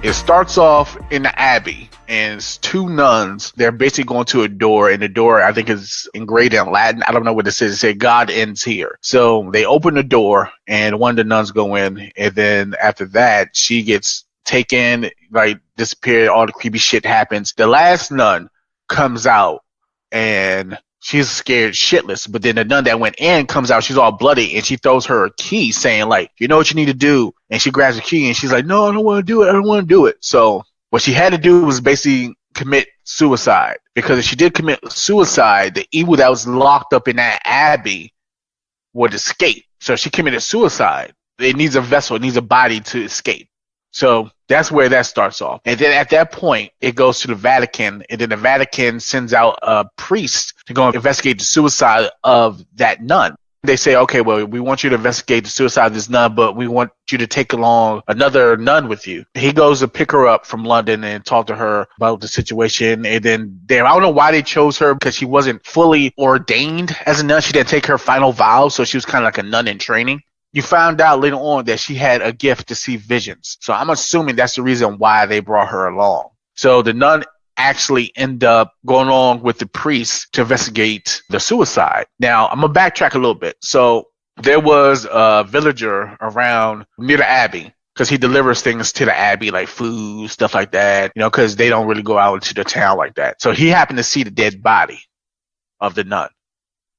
It starts off in the Abbey, and it's two nuns. They're basically going to a door, and the door, I think, is engraved in Latin. I don't know what it says. It says, God ends here. So they open the door, and one of the nuns go in, and then after that, she gets taken, like, disappeared. All the creepy shit happens. The last nun comes out, and she's scared shitless. But then the nun that went in comes out. She's all bloody, and she throws her a key, saying, like, you know what you need to do. And she grabs the key, and she's like, no, I don't want to do it. I don't want to do it. So what she had to do was basically commit suicide. Because if she did commit suicide, the evil that was locked up in that abbey would escape. So if she committed suicide, it needs a vessel. It needs a body to escape. So that's where that starts off. And then at that point, it goes to the Vatican, and then the Vatican sends out a priest to go investigate the suicide of that nun. They say, okay, well, we want you to investigate the suicide of this nun, but we want you to take along another nun with you. He goes to pick her up from London and talk to her about the situation. And then I don't know why they chose her, because she wasn't fully ordained as a nun. She didn't take her final vows, so she was kind of like a nun in training. You found out later on that she had a gift to see visions. So I'm assuming that's the reason why they brought her along. So the nun actually end up going along with the priest to investigate the suicide. Now, I'm going to backtrack a little bit. So there was a villager around near the Abbey, because he delivers things to the Abbey, like food, stuff like that, you know, because they don't really go out into the town like that. So he happened to see the dead body of the nun.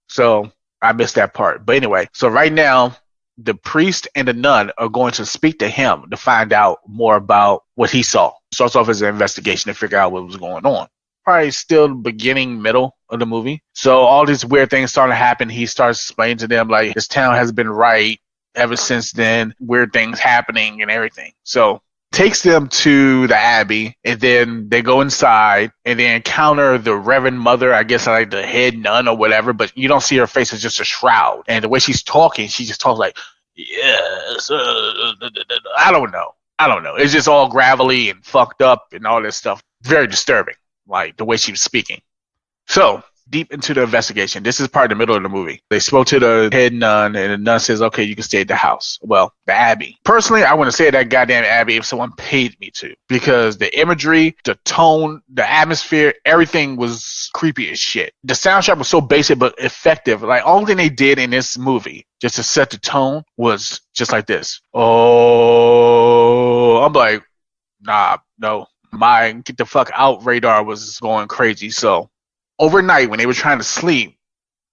So I missed that part. But anyway, so right now, the priest and the nun are going to speak to him to find out more about what he saw. Starts off as an investigation to figure out what was going on. Probably still the beginning, middle of the movie. So all these weird things start to happen. He starts explaining to them, like, this town has been right ever since then. Weird things happening and everything. So takes them to the Abbey, and then they go inside, and they encounter the Reverend Mother, I guess like the head nun or whatever, but you don't see her face. It's just a shroud. And the way she's talking, she just talks like, yes, I don't know. It's just all gravelly and fucked up and all this stuff. Very disturbing, like the way she was speaking. So deep into the investigation. This is part of the middle of the movie. They spoke to the head nun, and the nun says, okay, you can stay at the house. Well, the Abbey. Personally, I wouldn't stay at that goddamn Abbey if someone paid me to, because the imagery, the tone, the atmosphere, everything was creepy as shit. The soundtrack was so basic but effective. Like, all thing they did in this movie just to set the tone was just like this. Oh, I'm like, nah, no. My get the fuck out radar was going crazy. So overnight, when they were trying to sleep,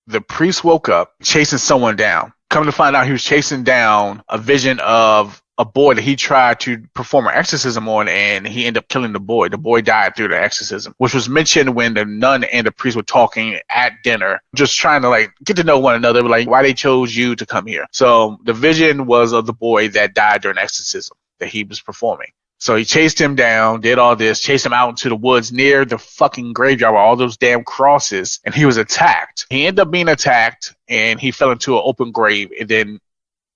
the priest woke up chasing someone down. Come to find out, he was chasing down a vision of a boy that he tried to perform an exorcism on, and he ended up killing the boy. The boy died through the exorcism, which was mentioned when the nun and the priest were talking at dinner, just trying to, like, get to know one another, like why they chose you to come here. So the vision was of the boy that died during exorcism that he was performing. So he chased him down, did all this, chased him out into the woods near the fucking graveyard where all those damn crosses, and he was attacked. He ended up being attacked, and he fell into an open grave, and then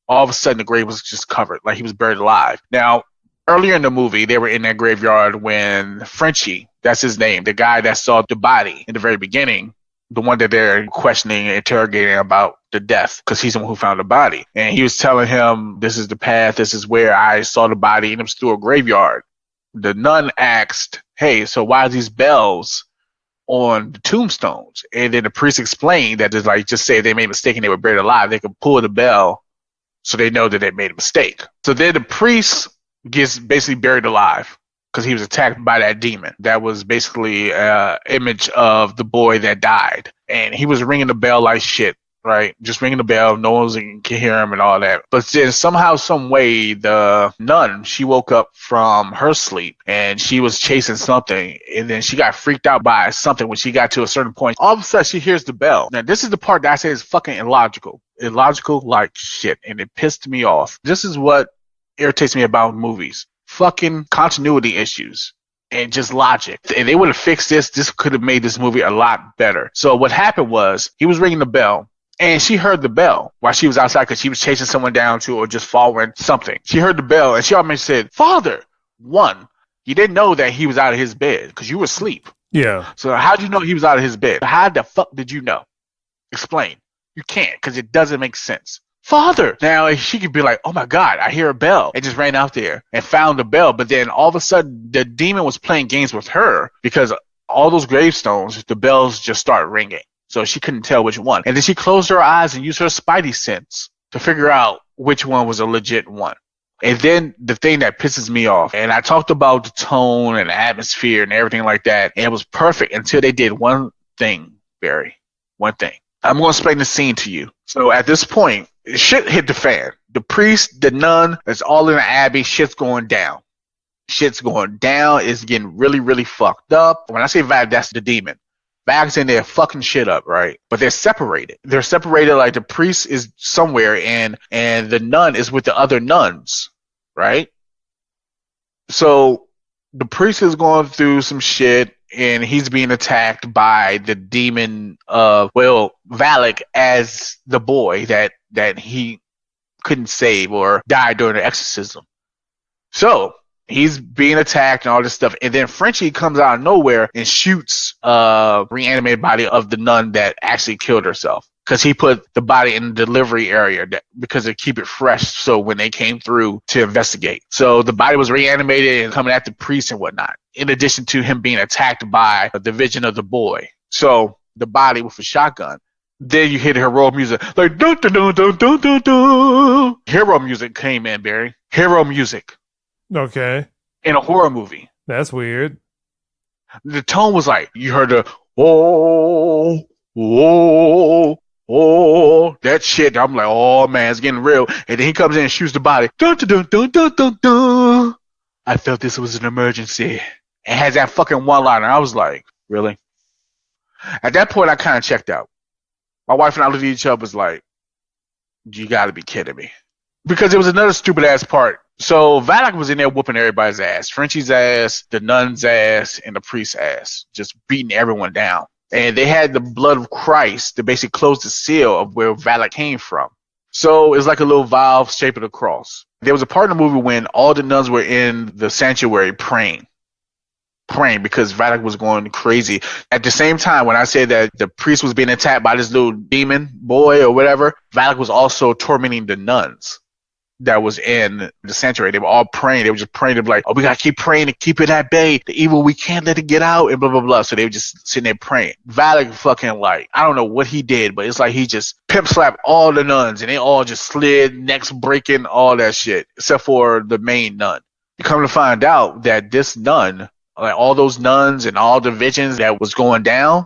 all of a sudden the grave was just covered, like he was buried alive. Now, earlier in the movie, they were in that graveyard when Frenchie, that's his name, the guy that saw the body in the very beginning, the one that they're questioning and interrogating about the death, because he's the one who found the body. And he was telling him, this is the path, this is where I saw the body, and it was through a graveyard. The nun asked, hey, so why are these bells on the tombstones? And then the priest explained that, like, just say they made a mistake and they were buried alive, they could pull the bell so they know that they made a mistake. So then the priest gets basically buried alive, because he was attacked by that demon. That was basically an image of the boy that died. And he was ringing the bell like shit, right? Just ringing the bell. No one can hear him and all that. But then somehow, some way, the nun, she woke up from her sleep and she was chasing something. And then she got freaked out by something when she got to a certain point. All of a sudden, she hears the bell. Now, this is the part that I say is fucking illogical. Illogical like shit. And it pissed me off. This is what irritates me about movies. Fucking continuity issues and just logic. And they would have fixed this could have made this movie a lot better. So what happened was, he was ringing the bell, and she heard the bell while she was outside, because she was chasing someone down or just following something. She heard the bell, and she almost said, Father, one, you didn't know that he was out of his bed because you were asleep. Yeah. So how did you know he was out of his bed? How the fuck did you know? Explain. You can't, because it doesn't make sense. Father. Now she could be like, oh my God, I hear a bell, and just ran out there and found the bell. But then all of a sudden, the demon was playing games with her because all those gravestones, the bells just start ringing. So she couldn't tell which one. And then she closed her eyes and used her spidey sense to figure out which one was a legit one. And then the thing that pisses me off, and I talked about the tone and the atmosphere and everything like that, and it was perfect until they did one thing, Barry. One thing. I'm going to explain the scene to you. So at this point, shit hit the fan. The priest, the nun, it's all in the abbey. Shit's going down. Shit's going down. It's getting really, really fucked up. When I say Valak, that's the demon. Valak's in there fucking shit up, right? But they're separated. They're separated like the priest is somewhere and the nun is with the other nuns, right? So the priest is going through some shit and he's being attacked by the demon of, Valak as the boy that he couldn't save or died during the exorcism. So he's being attacked and all this stuff. And then Frenchie comes out of nowhere and shoots a reanimated body of the nun that actually killed herself. Because he put the body in the delivery area because to keep it fresh. So when they came through to investigate. So the body was reanimated and coming at the priest and whatnot. In addition to him being attacked by the vision of the boy. So the body with a shotgun. Then you hear the hero music. Like, dun, dun, dun, dun, dun, dun, dun. Hero music came in, Barry. Hero music. Okay. In a horror movie. That's weird. The tone was like, you heard the, oh, that shit. I'm like, oh man, it's getting real. And then he comes in and shoots the body. Dun, dun, dun, dun, dun, dun. I felt this was an emergency. It has that fucking one-liner. I was like, really? At that point, I kind of checked out. My wife and I looked at each other was like, you gotta be kidding me. Because there was another stupid ass part. So Valak was in there whooping everybody's ass. Frenchie's ass, the nun's ass, and the priest's ass. Just beating everyone down. And they had the blood of Christ to basically close the seal of where Valak came from. So it's like a little valve shaped of a cross. There was a part in the movie when all the nuns were in the sanctuary praying because Valak was going crazy. At the same time, when I said that the priest was being attacked by this little demon boy or whatever, Valak was also tormenting the nuns that was in the sanctuary. They were all praying. They were just praying to be like, oh, we got to keep praying to keep it at bay. The evil, we can't let it get out and blah, blah, blah. So they were just sitting there praying. Valak fucking like, I don't know what he did, but it's like he just pimp slapped all the nuns and they all just slid, necks breaking, all that shit, except for the main nun. You come to find out that this nun, like all those nuns and all the visions that was going down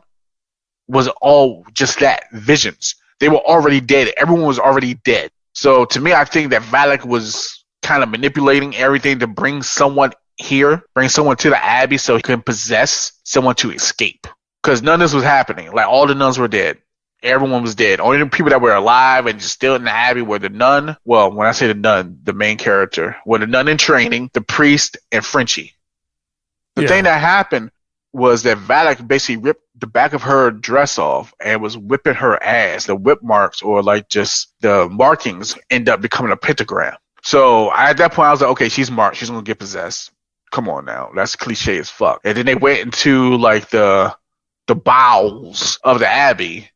was all just that, visions. They were already dead. Everyone was already dead. So to me, I think that Valak was kind of manipulating everything to bring someone here, bring someone to the Abbey so he can possess someone to escape. Because none of this was happening. Like all the nuns were dead. Everyone was dead. Only the people that were alive and just still in the Abbey were the nun. Well, when I say the nun, the main character, were the nun in training, the priest, and Frenchie. The thing that happened was that Valak basically ripped the back of her dress off and was whipping her ass. The whip marks or like just the markings end up becoming a pentagram. So at that point I was like, okay, she's marked. She's going to get possessed. Come on now. That's cliche as fuck. And then they went into like the bowels of the Abbey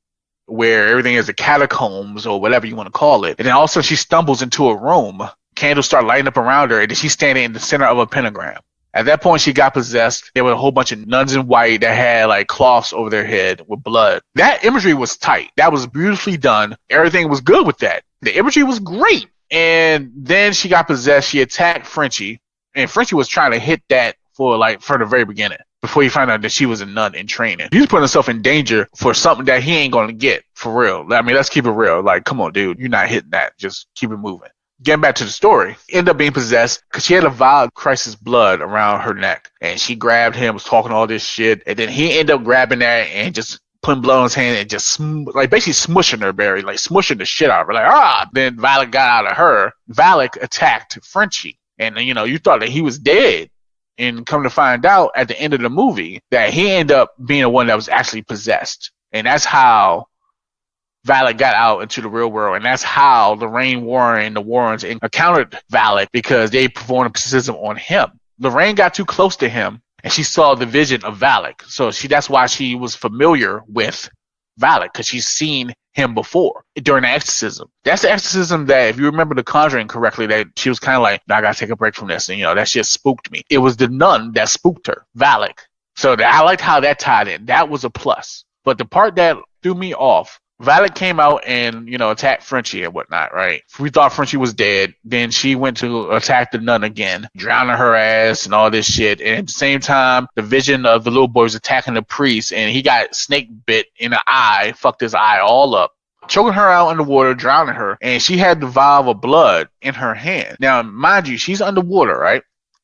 where everything is the catacombs or whatever you want to call it. And then all of a sudden she stumbles into a room. Candles start lighting up around her and then she's standing in the center of a pentagram. At that point, she got possessed. There were a whole bunch of nuns in white that had like cloths over their head with blood. That imagery was tight. That was beautifully done. Everything was good with that. The imagery was great. And then she got possessed. She attacked Frenchie. And Frenchie was trying to hit that for the very beginning before he found out that she was a nun in training. He's putting himself in danger for something that he ain't going to get for real. I mean, let's keep it real. Like, come on, dude. You're not hitting that. Just keep it moving. Getting back to the story, ended up being possessed because she had a vial of Christ's blood around her neck. And she grabbed him, was talking all this shit. And then he ended up grabbing that and just putting blood on his hand and just basically smushing her, Barry, like smushing the shit out of her. Like, Then Valak got out of her. Valak attacked Frenchie. And, you thought that he was dead. And come to find out at the end of the movie that he ended up being the one that was actually possessed. And that's how Valak got out into the real world, and that's how Lorraine Warren and the Warrens encountered Valak because they performed a exorcism on him. Lorraine got too close to him, and she saw the vision of Valak. So that's why she was familiar with Valak because she's seen him before during the exorcism. That's the exorcism that, if you remember the Conjuring correctly, that she was kind of like, I gotta take a break from this, and that shit spooked me. It was the nun that spooked her, Valak. So I liked how that tied in. That was a plus. But the part that threw me off, Valak came out and, attacked Frenchie and whatnot, right? We thought Frenchie was dead. Then she went to attack the nun again, drowning her ass and all this shit. And at the same time, the vision of the little boy was attacking the priest, and he got snake bit in the eye, fucked his eye all up, choking her out underwater, drowning her. And she had the vial of blood in her hand. Now, mind you, she's underwater, right?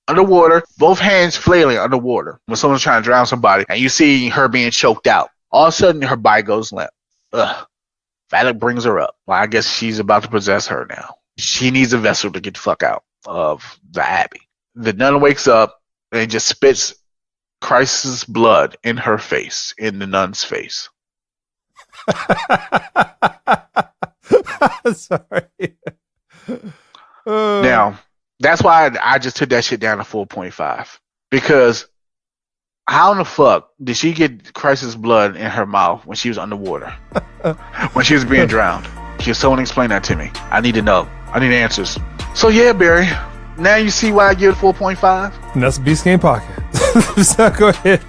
Underwater, both hands flailing underwater when someone's trying to drown somebody, and you see her being choked out. All of a sudden, her body goes limp. Ugh. Valak brings her up. Well, I guess she's about to possess her now. She needs a vessel to get the fuck out of the abbey. The nun wakes up and just spits Christ's blood in her face, in the nun's face. Sorry. Now, that's why I just took that shit down to 4.5. Because how in the fuck did she get Christ's blood in her mouth when she was underwater? When she was being drowned? Can someone explain that to me? I need to know. I need answers. So yeah, Barry, now you see why I give it 4.5? And that's Beast Game Pocket. So go ahead.